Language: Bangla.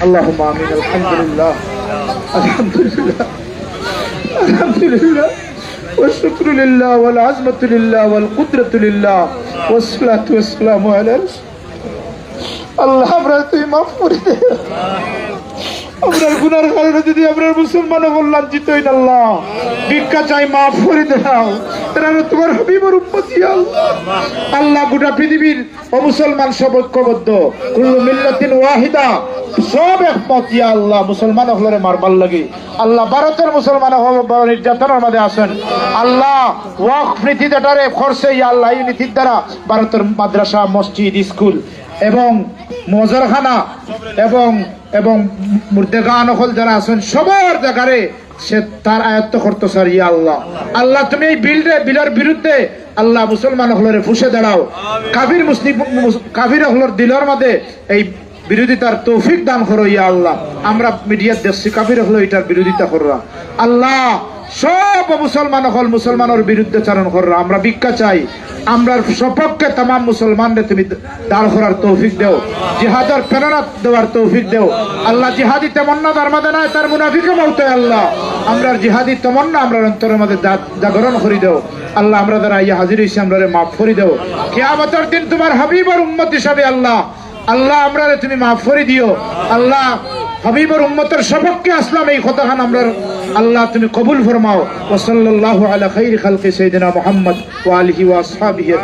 আল্লাহুম্মা আমিন। আলহামদুলিল্লাহ আলহামদুলিল্লাহ আলহামদুলিল্লাহ والشكر لله والعظمة لله والقدرة لله والصلاة والسلام على رسول الله। আমরা তুই মাফ করে দে, আমরার গুনার কারণে যদি আমরা মুসলমান লাঞ্ছিত হই আল্লাহ, ভিক্ষা চাই মাফ করে দাও। এরা তোমার হাবিবের উম্মতি আল্লাহ। আল্লাহ গোটা পৃথিবীর মুসলমান সব ঐক্যবদ্ধ, কুল্লু মিল্লাতিন ওয়াহিদা, সব একমত ইয়া আল্লাহ। মুসলমান হলরে মারবার লাগে আল্লাহ। ভারতের মুসলমান বড় নির্যাতনের মধ্যে আছেন আল্লাহ। ওয়াকফ নীতি যেটারে করছে ইয়া আল্লাহ, এই নীতির দ্বারা ভারতের মাদ্রাসা, মসজিদ, স্কুল এবং মজরখানা এবং এবং মুর্দেগান হল যারা আছেন সবার জায়গারে সে তার আয়ত্ত করতে চার ইয়া আল্লাহ। আল্লাহ তুমি এই বিলের বিরুদ্ধে আল্লাহ মুসলমান হলরে ফুসে দাঁড়াও। কাফির মুসলিম কাফির হলর দিলের মধ্যে এই বিরোধিতার তৌফিক দান করো ইয়া আল্লাহ। আমরা মিডিয়ার দেখছি কাফির হলো এটার বিরোধিতা কররা আল্লাহ। সব মুসলমান হল মুসলমানের বিরুদ্ধে চারণ কররা। আমরা ভিক্ষা চাই, আমরা সপক্ষে তাম মুসলমানরে তুমি দাঁড় করার তৌফিক দেও, জিহাদের প্রেরণা দেওয়ার তৌফিক দেও আল্লাহ। জিহাদি তেমন্না তার মধ্যে নাই, তার মুনাফিকে বলতে আল্লাহ। আমরা জিহাদি তেমন্না আমরা অন্তরের মধ্যে জাগরণ করি দেও আল্লাহ। আমরা দ্বারা ইয়া হাজির হইছি, আমরা মাফ করি দেও। কিয়ামতের দিন তোমার হাবিবের উম্মত হিসাবে আল্লাহ আল্লাহ আমরা তুমি মাফ করে দিও আল্লাহ। হাবিবের উম্মতের সপক্ষে আসলাম এই কথাখান আমরা আল্লাহ তুমি কবুল ফরমাও। ওয়া সাল্লাল্লাহু আলা খাইরি খালকি সাইয়্যিদিনা মুহাম্মদ ওয়া আলিহি ওয়া আসহাবিহি।